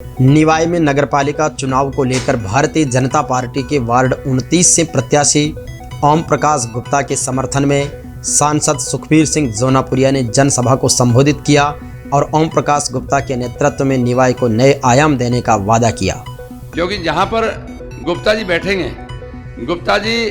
निवाई में नगरपालिका चुनाव को लेकर भारतीय जनता पार्टी के वार्ड 29 से प्रत्याशी ओम प्रकाश गुप्ता के समर्थन में सांसद सुखबीर सिंह जोनापुरिया ने जनसभा को संबोधित किया और ओम प्रकाश गुप्ता के नेतृत्व में निवाई को नए आयाम देने का वादा किया। क्योंकि जहां पर गुप्ता जी बैठेंगे, गुप्ता जी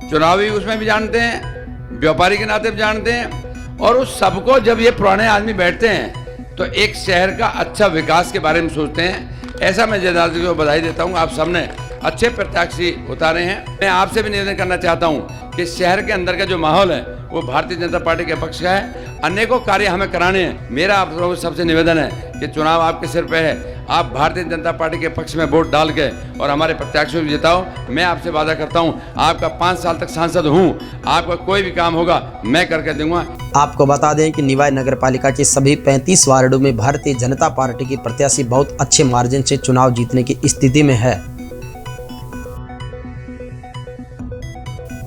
चुनावी उसमें भी जानते हैं, व्यापारी के नाते भी जानते हैं, और उस सबको जब ये पुराने आदमी बैठते हैं तो एक शहर का अच्छा विकास के बारे में सोचते हैं। ऐसा मैं जनार्दन को बधाई देता हूं। आप सबने अच्छे प्रत्याशी उतारे हैं। मैं आपसे भी निवेदन करना चाहता हूं कि शहर के अंदर का जो माहौल है वो भारतीय जनता पार्टी के पक्ष का है। अनेकों कार्य हमें कराने हैं। मेरा आप लोगों से सबसे निवेदन है कि चुनाव आपके सिर पे है, आप भारतीय जनता पार्टी के पक्ष में वोट डाल के और हमारे प्रत्याशियों को जिताओ। मैं आपसे वादा करता हूं, आपका 5 साल तक सांसद हूं, आपका कोई भी काम होगा मैं करके दूंगा। आपको बता दें कि निवाई नगरपालिका के सभी 35 वार्डों में भारतीय जनता पार्टी की प्रत्याशी बहुत अच्छे मार्जिन से चुनाव जीतने की स्थिति में है।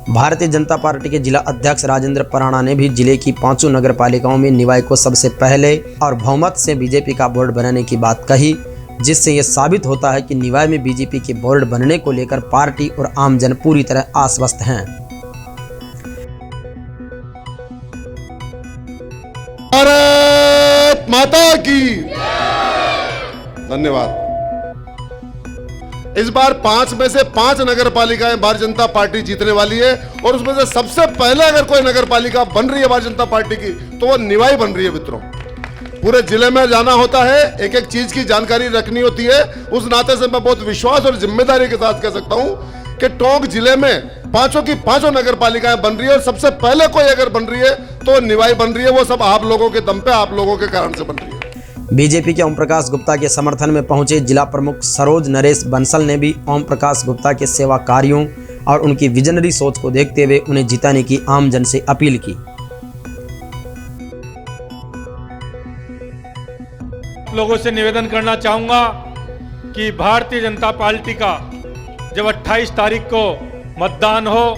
भारतीय जनता पार्टी के जिला अध्यक्ष राजेंद्र पराणा ने भी जिले की 5 नगरपालिकाओं में निवाई को सबसे पहले और बहुमत से बीजेपी का बोर्ड बनाने की बात कही, जिससे ये साबित होता है कि निवाई में बीजेपी के बोर्ड बनने को लेकर पार्टी और आमजन पूरी तरह आश्वस्त हैं। भारत माता की धन्यवाद। इस बार 5 में से 5 नगरपालिकाएं भारतीय जनता पार्टी जीतने वाली है, और उसमें से सबसे पहले अगर कोई नगरपालिका बन रही है भारतीय जनता पार्टी की तो वो निवाई बन रही है। मित्रों, पूरे जिले में जाना होता है, एक एक चीज की जानकारी रखनी होती है। उस नाते से मैं बहुत विश्वास और जिम्मेदारी के साथ कह सकता हूं कि टोंक जिले में 5 की 5 नगरपालिकाएं बन रही है, और सबसे पहले कोई अगर बन रही है तो निवाई बन रही है। वो सब आप लोगों के दम पे, आप लोगों के कारण से बन रही है। बीजेपी के ओम प्रकाश गुप्ता के समर्थन में पहुंचे जिला प्रमुख सरोज नरेश बंसल ने भी ओम प्रकाश गुप्ता के सेवा कार्यों और उनकी विजनरी सोच को देखते हुए उन्हें जिताने की आमजन से अपील की। लोगों से निवेदन करना चाहूंगा कि भारतीय जनता पार्टी का जब 28 तारीख को मतदान हो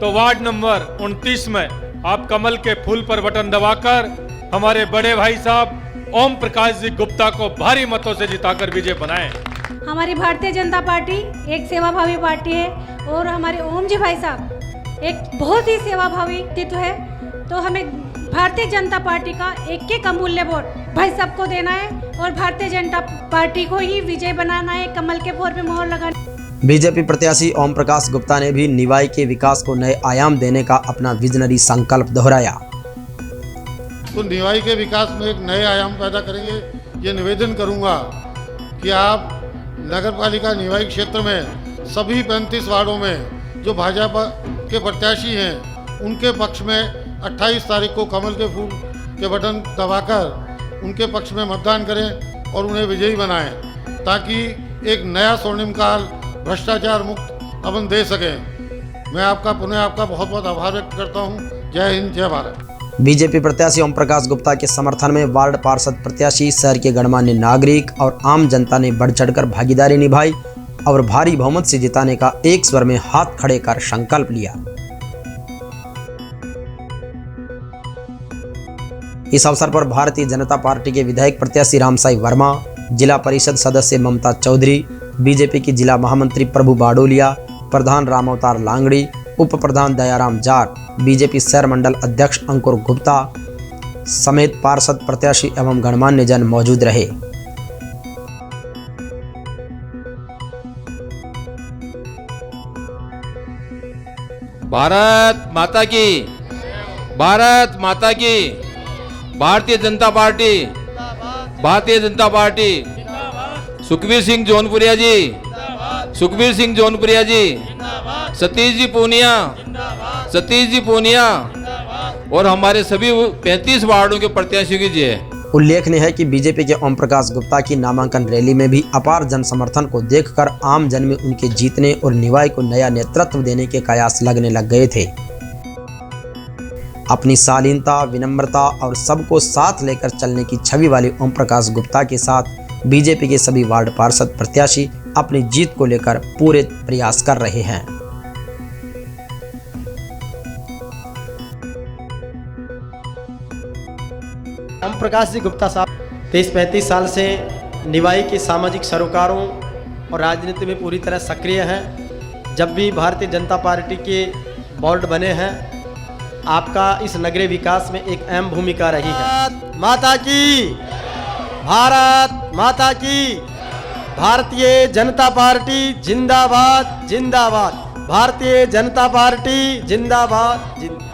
तो वार्ड नंबर 29 में आप कमल के फूल पर बटन दबाकर हमारे बड़े भाई साहब ओम प्रकाश जी गुप्ता को भारी मतों से जिताकर विजय बनाएं। हमारी भारतीय जनता पार्टी एक सेवाभावी पार्टी है, और हमारे ओम जी भाई साहब एक बहुत ही सेवाभावी व्यक्तित्व है। तो हमें भारतीय जनता पार्टी का एक अमूल्य वोट भाई साहब को देना है, और भारतीय जनता पार्टी को ही विजय बनाना है, कमल के फूल पे मोहर लगाना। बीजेपी प्रत्याशी ओम प्रकाश गुप्ता ने भी निवाई के विकास को नए आयाम देने का अपना विजनरी संकल्प दोहराया। तो निवाई के विकास में एक नए आयाम पैदा करेंगे। ये निवेदन करूंगा कि आप नगरपालिका निवाई क्षेत्र में सभी 35 वार्डों में जो भाजपा के प्रत्याशी हैं उनके पक्ष में 28 तारीख को कमल के फूल के बटन दबाकर उनके पक्ष में मतदान करें और उन्हें विजयी बनाएं, ताकि एक नया स्वर्णिम काल भ्रष्टाचार मुक्त अपन दे सकें। मैं आपका बहुत बहुत आभार व्यक्त करता हूँ। जय हिंद, जय भारत। बीजेपी प्रत्याशी ओम प्रकाश गुप्ता के समर्थन में वार्ड पार्षद प्रत्याशी, शहर के गणमान्य नागरिक और आम जनता ने बढ़ चढ़कर भागीदारी निभाई और भारी बहुमत से जिताने का एक स्वर में हाथ खड़े कर संकल्प लिया। इस अवसर पर भारतीय जनता पार्टी के विधायक प्रत्याशी रामसाई वर्मा, जिला परिषद सदस्य ममता चौधरी, बीजेपी की जिला महामंत्री प्रभु बाडोलिया, प्रधान राम अवतार लांगड़ी, उप प्रधान दयाराम जाट, बीजेपी शहर मंडल अध्यक्ष अंकुर गुप्ता समेत पार्षद, प्रत्याशी एवं गणमान्य जन मौजूद रहे। भारत माता की, भारत माता की, भारतीय जनता पार्टी, भारतीय जनता पार्टी, सुखबीर सिंह जौनपुरिया जी, सुखबीर सिंह जौनपुरिया जी, सतीश जी पूनिया, सतीश जी पूनिया, और हमारे सभी 35 वार्डों के प्रत्याशियों की जय। उल्लेखनीय है कि बीजेपी के ओम प्रकाश गुप्ता की नामांकन रैली में भी अपार जन समर्थन को देखकर आम जन में उनके जीतने और निवाई को नया नेतृत्व देने के कयास लगने लग गए थे। अपनी शालीनता, विनम्रता और सबको साथ लेकर चलने की छवि वाले ओम प्रकाश गुप्ता के साथ बीजेपी के सभी वार्ड पार्षद प्रत्याशी अपनी जीत को लेकर पूरे प्रयास कर रहे हैं। ओम प्रकाश जी गुप्ता साहब 30-35 साल से निवाई के सामाजिक सरोकारों और राजनीति में पूरी तरह सक्रिय हैं। जब भी भारतीय जनता पार्टी के बोर्ड बने हैं, आपका इस नगरीय विकास में एक अहम भूमिका रही है। माता की, भारत माता की, भारतीय जनता पार्टी जिंदाबाद जिंदाबाद, भारतीय जनता पार्टी जिंदाबाद जिंदाबाद।